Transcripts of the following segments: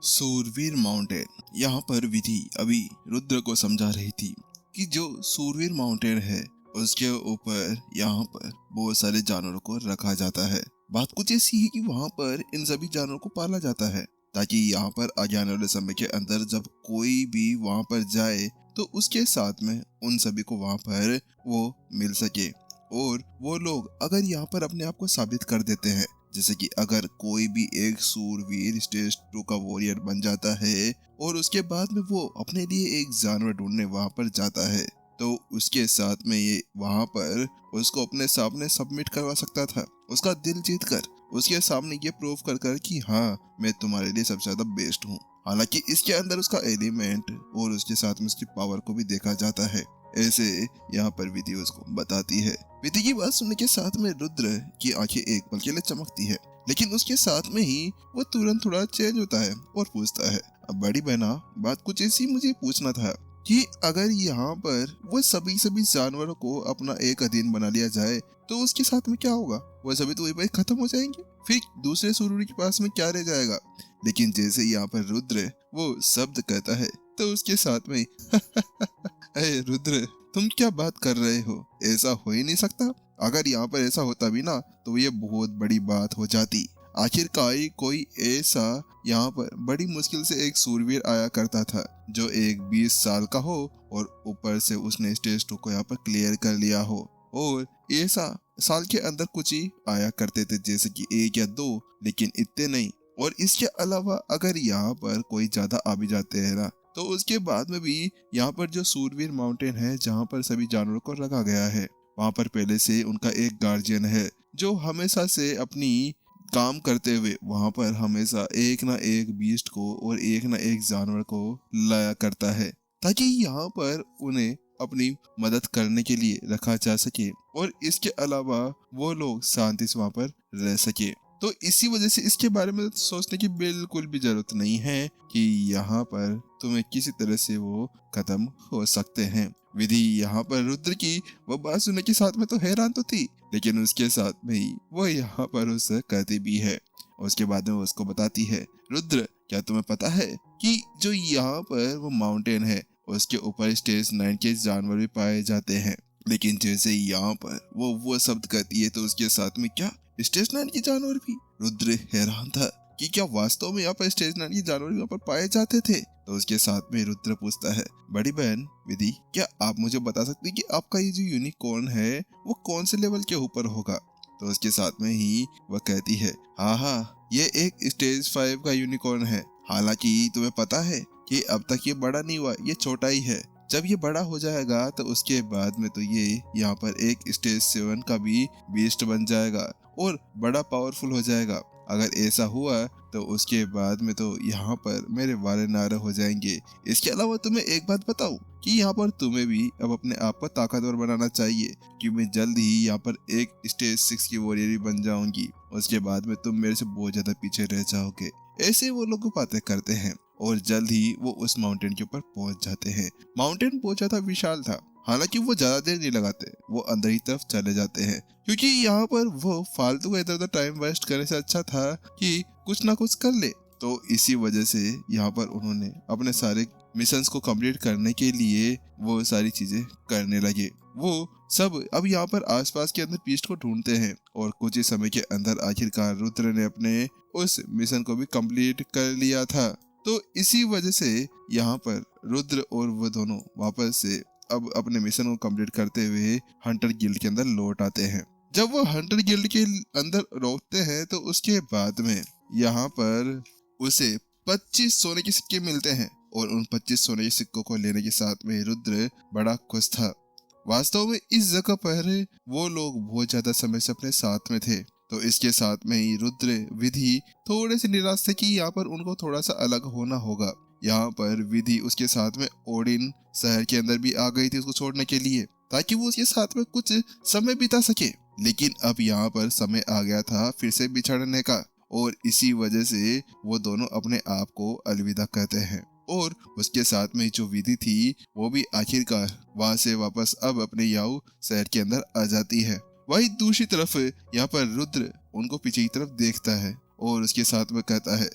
सूरवीर mountain. यहाँ पर विधि अभी रुद्र को समझा रही थी कि जो सूरवीर माउंटेन है उसके ऊपर यहाँ पर बहुत सारे जानवरों को रखा जाता है। बात कुछ ऐसी है कि वहाँ पर इन सभी जानवरों को पाला जाता है ताकि यहाँ पर आगे आने वाले समय के अंदर जब कोई भी वहाँ पर जाए तो उसके साथ में उन सभी को वहाँ पर वो मिल सके। और वो लोग अगर यहाँ पर अपने आप को साबित कर देते हैं, जैसे कि अगर कोई भी एक सूरवीर स्टेज 2 का वॉरियर बन जाता है और उसके बाद में वो अपने लिए एक जानवर ढूंढने वहां पर जाता है, तो उसके साथ में ये वहां पर उसको अपने सामने सबमिट करवा सकता था, उसका दिल जीत कर उसके सामने ये प्रूव कर कर कि हाँ मैं तुम्हारे लिए सबसे ज्यादा बेस्ट हूँ। हालांकि इसके अंदर उसका एलिमेंट और उसके साथ में उसकी पावर को भी देखा जाता है। ऐसे यहाँ पर विधि उसको बताती है। विधि की बात सुनने के साथ में रुद्र की आंखें एक पल के लिए चमकती है, लेकिन उसके साथ में ही वो तुरंत थोड़ा चेंज होता है और पूछता है, अब बड़ी बहना बात कुछ ऐसी मुझे पूछना था कि अगर यहाँ पर वो सभी जानवरों को अपना एक अधीन बना लिया जाए तो उसके साथ में क्या होगा? वो सभी तो वही पर खत्म हो जाएंगे, फिर दूसरे सूर्य के पास में क्या रह जाएगा? लेकिन जैसे यहाँ पर रुद्र वो शब्द कहता है तो उसके साथ में अरे रुद्र, तुम क्या बात कर रहे हो? ऐसा हो ही नहीं सकता। अगर यहाँ पर ऐसा होता भी ना तो ये बहुत बड़ी बात हो जाती। आखिरकार कोई ऐसा यहाँ पर बड़ी मुश्किल से एक सूरवीर आया करता था जो एक 20 साल का हो और ऊपर से उसने स्टेज 2 को यहाँ पर क्लियर कर लिया हो। और ऐसा साल के अंदर कुछ ही आया करते थे, जैसे कि 1 या 2, लेकिन इतने नहीं। और इसके अलावा अगर यहाँ पर कोई ज्यादा आ भी जाते हैं ना तो उसके बाद में भी यहाँ पर जो सूरवीर माउंटेन है जहाँ पर सभी जानवरों को रखा गया है, वहाँ पर पहले से उनका एक गार्जियन है जो हमेशा से अपनी काम करते हुए वहाँ पर हमेशा एक ना एक बीस्ट को और एक ना एक जानवर को लाया करता है ताकि यहाँ पर उन्हें अपनी मदद करने के लिए रखा जा सके और इसके अलावा वो लोग शांति से वहाँ पर रह सके। तो इसी वजह से इसके बारे में सोचने की बिल्कुल भी जरूरत नहीं है कि यहाँ पर तुम्हें किसी तरह से वो खत्म हो सकते हैं। विधि यहाँ पर रुद्र की वो बात सुनने के साथ में तो हैरान तो थी, लेकिन उसके साथ में ही वो यहाँ पर उससे कहती भी है। उसके बाद में उसको बताती है, रुद्र क्या तुम्हें पता है कि जो यहाँ पर वो माउंटेन है उसके ऊपर स्टेज 9 के जानवर भी पाए जाते हैं। लेकिन जैसे यहाँ पर वो शब्द कहती है तो उसके साथ में क्या स्टेज 9 के जानवर भी? रुद्र हैरान था कि क्या वास्तव में यहाँ पर स्टेज 9 के जानवर यहाँ पर पाए जाते थे। तो उसके साथ में रुद्र पूछता है, बड़ी बहन विधि क्या आप मुझे बता सकते हैं कि आपका ये जो यूनिकॉर्न है वो कौन से लेवल के ऊपर होगा? तो उसके साथ में ही वह कहती है, हाँ ये एक स्टेज 5 का यूनिकॉर्न है। हालांकि तुम्हें पता है कि अब तक ये बड़ा नहीं हुआ, ये छोटा ही है। जब ये बड़ा हो जाएगा तो उसके बाद में तो ये यहाँ पर एक स्टेज 7 का भी बीस्ट बन जाएगा और बड़ा पावरफुल हो जाएगा। अगर ऐसा हुआ तो उसके बाद में तो यहाँ पर मेरे वाले नारे हो जाएंगे। इसके अलावा तुम्हें एक बात बताऊं कि यहाँ पर तुम्हें भी अब अपने आप को ताकतवर बनाना चाहिए, कि मैं जल्द ही यहाँ पर एक स्टेज 6 की वॉरियर बन जाऊंगी। उसके बाद में तुम मेरे से बहुत ज्यादा पीछे रह जाओगे। ऐसे वो लोग बातें करते हैं और जल्द ही वो उस माउंटेन के ऊपर पहुंच जाते हैं। माउंटेन बहुत ज्यादा विशाल था, हालांकि वो ज्यादा देर नहीं लगाते, वो अंदर ही तरफ चले जाते हैं क्योंकि यहाँ पर वो फालतू का इधर उधर टाइम वेस्ट करने से अच्छा था कि कुछ ना कुछ कर ले। तो इसी वजह से यहाँ पर उन्होंने अपने सारे मिशंस को कंप्लीट करने के लिए वो सारी चीजें करने लगे। वो सब अब यहाँ पर आसपास के अंदर पीस्ट को ढूंढते हैं और कुछ ही समय के अंदर आखिरकार रुद्र ने अपने उस मिशन को भी कंप्लीट कर लिया था। तो इसी वजह से यहाँ पर रुद्र और वो दोनों वापस से अब अपने मिशन को कंप्लीट करते हुए हंटर गिल्ड के अंदर लौट आते हैं। जब वो हंटर गिल्ड के अंदर लौटते हैं तो उसके बाद में यहाँ पर उसे 25 सोने के सिक्के मिलते हैं और उन 25 सोने के सिक्कों को लेने के साथ में रुद्र बड़ा खुश था। वास्तव में इस जगह पर वो लोग बहुत ज्यादा समय से अपने साथ में थे, तो इसके साथ में ही रुद्र विधि थोड़े से निराश थे कि यहाँ पर उनको थोड़ा सा अलग होना होगा। यहाँ पर विधि उसके साथ में ओडिन शहर के अंदर भी आ गई थी उसको छोड़ने के लिए ताकि वो उसके साथ में कुछ समय बिता सके। लेकिन अब यहाँ पर समय आ गया था फिर से बिछड़ने का और इसी वजह से वो दोनों अपने आप को अलविदा कहते हैं और उसके साथ में जो विधि थी वो भी आखिरकार वहां से वापस अब अपने याऊ शहर के अंदर आ जाती है। वही दूसरी तरफ यहाँ पर रुद्र उनको पीछे की तरफ देखता है और उसके साथ में कहता है,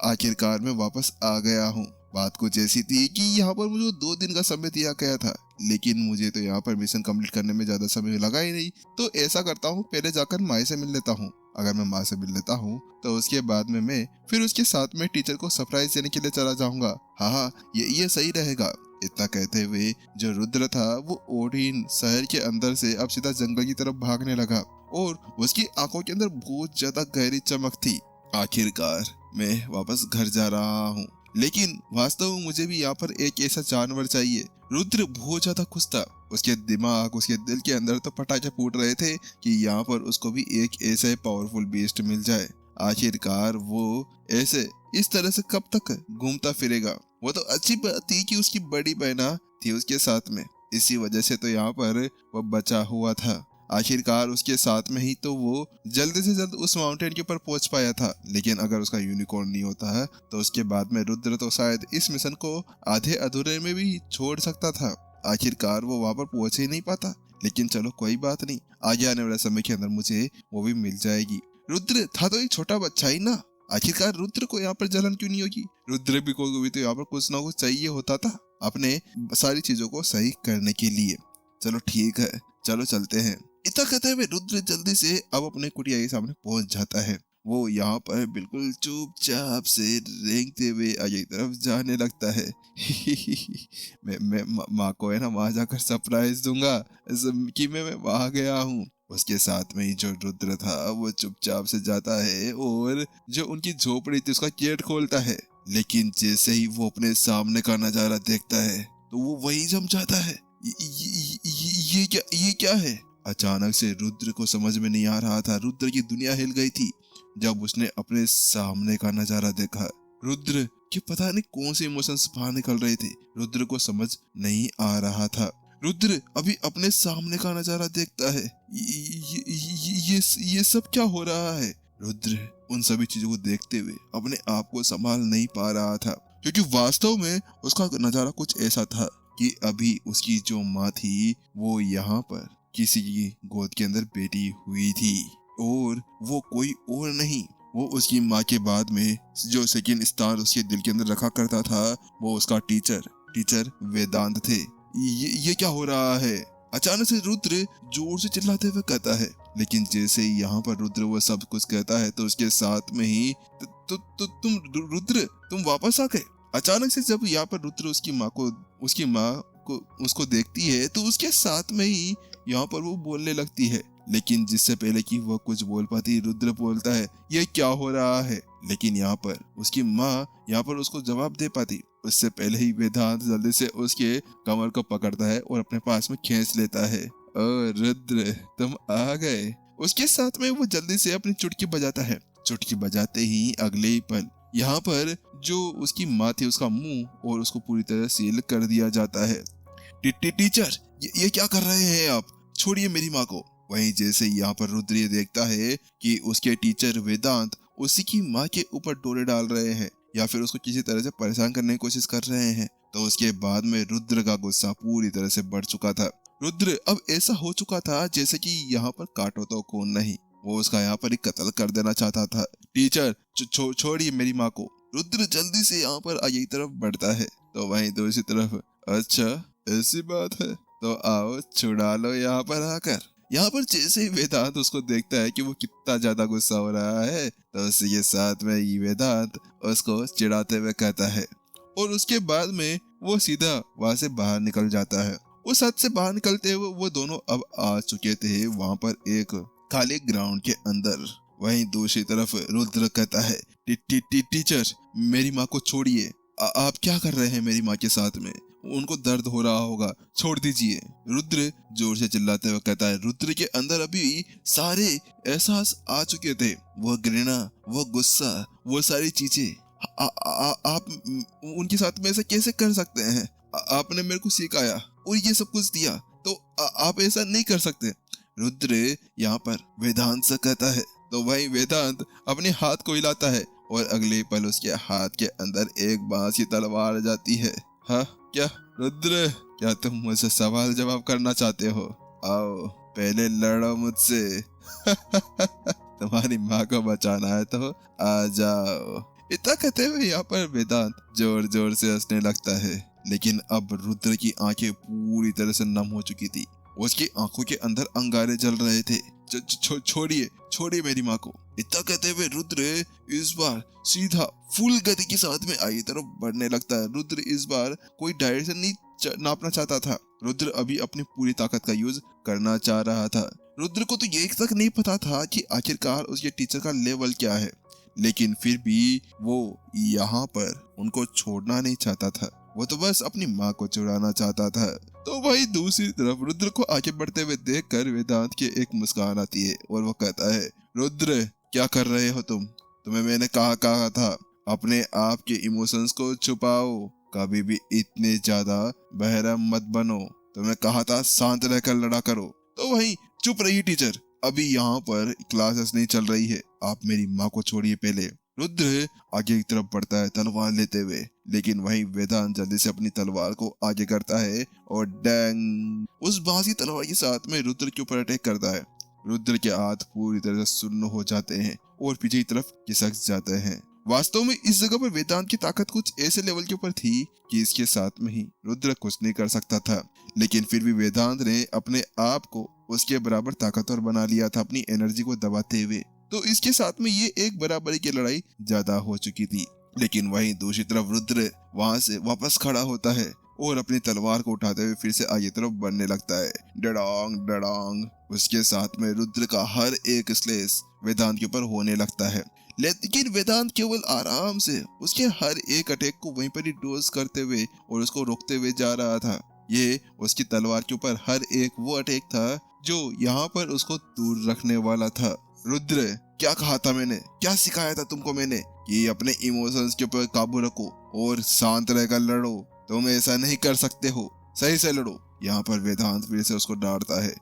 आखिरकार मैं वापस आ गया हूँ। बात कुछ ऐसी थी कि यहाँ पर मुझे 2 दिन का समय दिया गया था, लेकिन मुझे तो यहाँ पर मिशन कंप्लीट करने में ज्यादा समय लगा ही नहीं। तो ऐसा करता हूँ, पहले जाकर माँ से मिल लेता हूँ। अगर मैं माँ से मिल लेता हूँ तो उसके बाद में मैं फिर उसके साथ में टीचर को सरप्राइज देने के लिए चला जाऊंगा। हाँ, ये सही रहेगा। इतना कहते हुए जो रुद्र था वो ओडिन शहर के अंदर से अब सीधा जंगल की तरफ भागने लगा और उसकी आंखों के अंदर बहुत ज्यादा गहरी चमक थी। आखिरकार मैं वापस घर जा रहा हूँ, लेकिन वास्तव में मुझे भी यहाँ पर एक ऐसा जानवर चाहिए। रुद्र बहुत ज्यादा खुश था। उसके दिमाग, उसके दिल के अंदर तो पटाखे फूट रहे थे कि यहाँ पर उसको भी एक ऐसे पावरफुल बीस्ट मिल जाए। आखिरकार वो ऐसे इस तरह से कब तक घूमता फिरेगा। वो तो अच्छी बात थी कि उसकी बड़ी बहना थी उसके साथ में, इसी वजह से तो यहाँ पर वो बचा हुआ था। आखिरकार उसके साथ में ही तो वो जल्द से जल्द उस माउंटेन के ऊपर पहुंच पाया था। लेकिन अगर उसका यूनिकॉर्न नहीं होता है तो उसके बाद में रुद्र तो शायद इस मिशन को आधे अधूरे में भी छोड़ सकता था। आखिरकार वो वहां पर पहुंच ही नहीं पाता। लेकिन चलो कोई बात नहीं, आगे आने वाले समय के अंदर मुझे वो भी मिल जाएगी। रुद्र था तो एक छोटा बच्चा ही ना। आखिरकार रुद्र को यहाँ पर जलन क्यों नहीं होगी? रुद्र भी को भी तो यहाँ पर कुछ ना कुछ चाहिए होता था अपने सारी चीजों को सही करने के लिए। चलो ठीक है, चलो चलते हैं। इतना कहते हुए रुद्र जल्दी से अब अपने कुटिया के सामने पहुंच जाता है। वो यहाँ पर बिल्कुल चुपचाप से रेंगते हुए आगे की तरफ जाने लगता है। मैं माँ को है ना वहां जाकर सरप्राइज दूंगा कि मैं वहां गया हूँ। उसके साथ में ही जो रुद्र था वो चुपचाप से जाता है और जो उनकी झोपड़ी थी उसका गेट खोलता है। लेकिन जैसे ही वो अपने सामने का नजारा देखता है तो वो वही जम जाता है। ये क्या है? अचानक से रुद्र को समझ में नहीं आ रहा था। रुद्र की दुनिया हिल गई थी जब उसने अपने सामने का नजारा देखा। रुद्र के पता नहीं कौन से इमोशंस बाहर निकल रहे थे, रुद्र को समझ नहीं आ रहा था। रुद्र अभी अपने सामने का नजारा देखता है। ये सब क्या हो रहा है? रुद्र उन सभी चीजों को देखते हुए अपने आप को संभाल नहीं पा रहा था, क्योंकि वास्तव में उसका नजारा कुछ ऐसा था कि अभी उसकी जो माँ थी वो यहाँ पर किसी की गोद के अंदर बैठी हुई थी और वो कोई और नहीं, वो उसकी माँ के बाद में जो सेकंड स्थान उसके दिल के अंदर रखा करता था वो उसका टीचर वेदांत थे। ये क्या हो रहा है? अचानक से रुद्र जोर से चिल्लाते हुए कहता है। लेकिन जैसे ही यहाँ पर रुद्र वो सब कुछ कहता है तो उसके साथ में ही तुम रुद्र तुम वापस आ गए। अचानक से जब यहाँ पर रुद्र उसकी माँ को उसको देखती है तो उसके साथ में ही यहाँ पर वो बोलने लगती है। लेकिन जिससे पहले कि वो कुछ बोल पाती रुद्र बोलता है, ये क्या हो रहा है? लेकिन यहाँ पर उसकी माँ यहाँ पर उसको जवाब दे पाती उससे पहले ही वेदांत जल्दी से उसके कमर को पकड़ता है और अपने पास में खींच लेता है। ओ रुद्र तुम आ गए। उसके साथ में वो जल्दी से अपनी चुटकी बजाता है। चुटकी बजाते ही अगले ही पल यहाँ पर जो उसकी माँ थी उसका मुंह और उसको पूरी तरह सील कर दिया जाता है। टीचर ये क्या कर रहे हैं आप? छोड़िए मेरी माँ को। वहीं जैसे यहाँ पर रुद्र ये देखता है कि उसके टीचर वेदांत उसी की माँ के ऊपर डोरे डाल रहे हैं या फिर उसको किसी तरह से परेशान करने की कोशिश कर रहे हैं, तो उसके बाद में रुद्र का गुस्सा पूरी तरह से बढ़ चुका था। रुद्र अब ऐसा हो चुका था जैसे कि यहाँ पर काटो तो कौन नहीं, वो उसका यहाँ पर ही कत्ल कर देना चाहता था। टीचर छोड़िए मेरी माँ को। रुद्र जल्दी से यहाँ पर आगे की तरफ बढ़ता है तो वहीं दूसरी तरफ, अच्छा ऐसी बात है तो आओ छुड़ा लो यहाँ पर आकर। यहाँ पर जैसे ही वेदांत उसको देखता है कि वो कितना ज्यादा गुस्सा हो रहा है तो उसी के साथ में ही वेदांत उसको चिढ़ाते हुए कहता है और उसके बाद में वो सीधा वहां से बाहर निकल जाता है। उस हद से बाहर निकलते हुए वो दोनों अब आ चुके थे वहां पर एक खाली ग्राउंड के अंदर। वहीं दूसरी तरफ रुद्र कहता है, टीचर मेरी माँ को छोड़िए। आप क्या कर रहे हैं मेरी माँ के साथ में? उनको दर्द हो रहा होगा, छोड़ दीजिए। रुद्र जोर से चिल्लाते हुए कहता है। रुद्र के अंदर अभी सारे एहसास आ चुके थे, वो घृणा, वो गुस्सा, वो सारी चीजें। आप उनके साथ में ऐसा कैसे कर सकते हैं? आपने मेरे को सिखाया और ये सब कुछ दिया तो आप ऐसा नहीं कर सकते। रुद्र यहाँ पर वेदांत से कहता है तो भाई वेदांत अपने हाथ को हिलाता है और अगले पल उसके हाथ के अंदर एक बांस की तलवार जाती है। हाँ क्या रुद्र, क्या तुम मुझसे सवाल जवाब करना चाहते हो? आओ पहले लड़ो मुझसे। तुम्हारी माँ को बचाना है तो आ जाओ। इतना कहते हुए यहाँ पर वेदांत जोर जोर से हंसने लगता है। लेकिन अब रुद्र की आंखें पूरी तरह से नम हो चुकी थी। उसकी आंखों के अंदर अंगारे जल रहे थे। छोड़िए छोड़िए मेरी माँ को। इतना कहते हुए रुद्र इस बार सीधा फुल गति के साथ में आगे तरफ बढ़ने लगता है। रुद्र इस बार कोई डायरेक्शन नहीं नापना चाहता था। रुद्र अभी अपनी पूरी ताकत का यूज करना चाह रहा था। रुद्र को तो ये तक नहीं पता था कि आखिरकार उसके टीचर का लेवल क्या है, लेकिन फिर भी वो यहाँ पर उनको छोड़ना नहीं चाहता था। वो तो बस अपनी माँ को छुड़ाना चाहता था। तो वही दूसरी तरफ रुद्र को आगे बढ़ते हुए देखकर वेदांत की एक मुस्कान आती है और वो कहता है, रुद्र क्या कर रहे हो तुम्हें मैंने कहा था अपने आप के इमोशंस को छुपाओ, कभी भी इतने ज्यादा बहरम मत बनो। तुम्हें कहा था शांत रहकर लड़ा करो। तो वही चुप रही टीचर, अभी यहाँ पर क्लासेस नहीं चल रही है, आप मेरी माँ को छोड़िए पहले। रुद्र आगे की तरफ बढ़ता है तलवार लेते हुए, लेकिन वहीं वेदांत जल्दी से अपनी तलवार को आगे करता है और डैंग उस बाजी तलवार के साथ में रुद्र के ऊपर अटैक करता है। रुद्र के हाथ पूरी तरह से सुन्न हो जाते हैं और पीछे की तरफ खिसक जाते हैं। वास्तव में इस जगह पर वेदांत की ताकत कुछ ऐसे लेवल के ऊपर थी कि इसके साथ में ही रुद्र कुछ नहीं कर सकता था, लेकिन फिर भी वेदांत ने अपने आप को उसके बराबर ताकतवर बना लिया था अपनी एनर्जी को दबाते हुए। तो इसके साथ में ये एक बराबरी की लड़ाई ज्यादा हो चुकी थी। लेकिन वहीं दूसरी तरफ रुद्र वहां से वापस खड़ा होता है और अपनी तलवार को उठाते हुए फिर से आगे तरफ बढ़ने लगता है। डडांग डडांग उसके साथ में रुद्र का हर एक स्लेश वेदांत के ऊपर होने लगता है, लेकिन वेदांत केवल आराम से उसके हर एक अटैक को वहीं पर ही डोज करते हुए और उसको रोकते हुए जा रहा था। ये उसकी तलवार के ऊपर हर एक वो अटैक था जो यहाँ पर उसको दूर रखने वाला था। रुद्र क्या कहा था मैंने, क्या सिखाया था तुमको मैंने कि अपने इमोशंस के ऊपर काबू रखो और शांत रहकर लड़ो। तुम ऐसा नहीं कर सकते हो, सही से लड़ो। यहाँ पर वेदांत फिर से उसको डांटता है,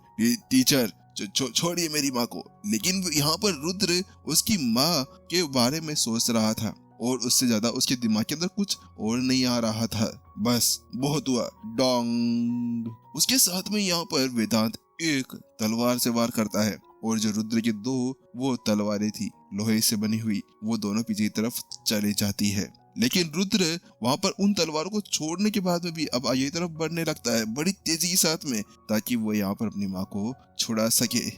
टीचर छोड़िए मेरी माँ को। लेकिन यहाँ पर रुद्र उसकी माँ के बारे में सोच रहा था और उससे ज्यादा उसके दिमाग के अंदर कुछ और नहीं आ रहा था। बस बहुत हुआ, डोंग। उसके साथ में यहाँ पर वेदांत एक तलवार से वार करता है और जो रुद्र की दो वो तलवारें थी लोहे से बनी हुई, वो दोनों पीछे की तरफ चली जाती है। लेकिन रुद्र वहां पर उन तलवारों को छोड़ने के बाद में भी अब आगे तरफ बढ़ने लगता है बड़ी तेजी के साथ में, ताकि वो यहाँ पर अपनी माँ को छुड़ा सके।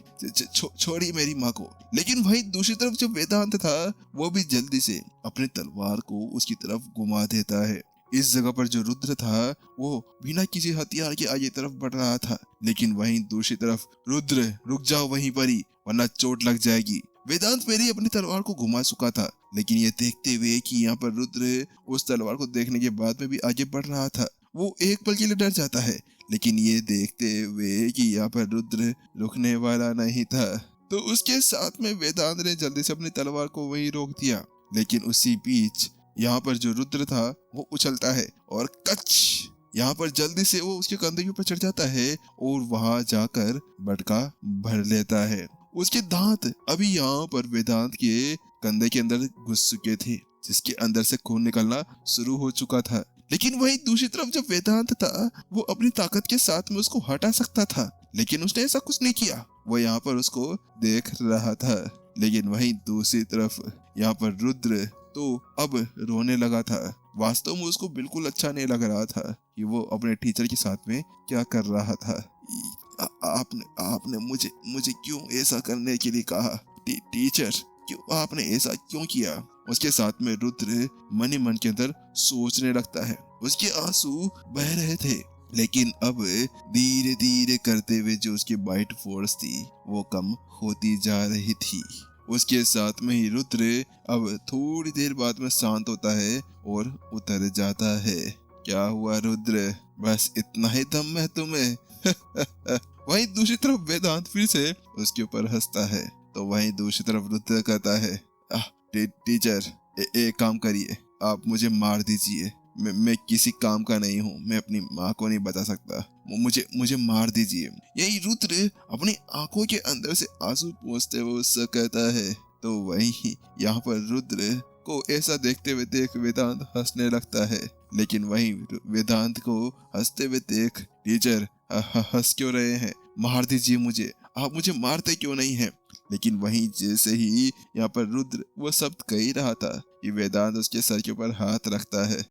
छोड़ी मेरी माँ को। लेकिन वही दूसरी तरफ जो वेदांत था वो भी जल्दी से अपनी तलवार को उसकी तरफ घुमा देता है। इस जगह पर जो रुद्र था वो बिना किसी हथियार के आगे तरफ बढ़ रहा था, लेकिन वहीं दूसरी तरफ रुद्र रुक जाओ वहीं पर ही वरना चोट लग जाएगी। वेदांत पहले अपनी तलवार को घुमा चुका था, लेकिन ये देखते हुए कि यहाँ पर रुद्र उस तलवार को देखने के बाद में भी आगे बढ़ रहा था, वो एक पल के लिए डर जाता है। लेकिन ये देखते हुए कि यहाँ पर रुद्र रुकने वाला नहीं था, तो उसके साथ में वेदांत ने जल्दी से अपनी तलवार को वहीं रोक दिया। लेकिन उसी बीच यहाँ पर जो रुद्र था वो उछलता है और कच यहाँ पर जल्दी से वो उसके कंधे के ऊपर चढ़ जाता है और वहां जाकर बटका भर लेता है। उसके दांत अभी यहाँ पर वेदांत के कंधे के अंदर घुस चुके थे, जिसके अंदर से खून निकलना शुरू हो चुका था। लेकिन वही दूसरी तरफ जब वेदांत था वो अपनी ताकत के साथ में उसको हटा सकता था, लेकिन उसने ऐसा कुछ नहीं किया। वो यहाँ पर उसको देख रहा था। लेकिन वही दूसरी तरफ यहाँ पर रुद्र तो अब रोने लगा था। वास्तव में उसको बिल्कुल अच्छा नहीं लग रहा था कि वो अपने टीचर के साथ में क्या कर रहा था। आपने मुझे क्यों ऐसा करने के लिए कहा? टीचर क्यों आपने ऐसा क्यों किया? उसके साथ में रुद्र मन ही मन के अंदर सोचने लगता है। उसके आंसू बह रहे थे, लेकिन अब धीरे धीरे करते हुए जो उसकी बाइट फोर्स थी वो कम होती जा रही थी। उसके साथ में ही रुद्र अब थोड़ी देर बाद में शांत होता है और उतर जाता है। क्या हुआ रुद्र, बस इतना ही दम है तुम्हें? वहीं दूसरी तरफ वेदांत फिर से उसके ऊपर हंसता है। तो वहीं दूसरी तरफ रुद्र कहता है, टीचर एक काम करिए, आप मुझे मार दीजिए। मैं किसी काम का नहीं हूँ, मैं अपनी माँ को नहीं बता सकता, मुझे मार दीजिए। यही रुद्र अपनी आंखों के अंदर से आंसू पोंछते हुए उससे कहता है। तो वही यहाँ पर रुद्र को ऐसा देखते हुए देख वेदांत हंसने लगता है। लेकिन वही वेदांत को हंसते हुए देख टीचर हंस क्यों रहे हैं? मार दीजिए मुझे, आप मुझे मारते क्यों नहीं हैं? लेकिन वहीं जैसे ही यहाँ पर रुद्र वो शब्द कह ही रहा था, कि वेदांत उसके सर के ऊपर हाथ रखता है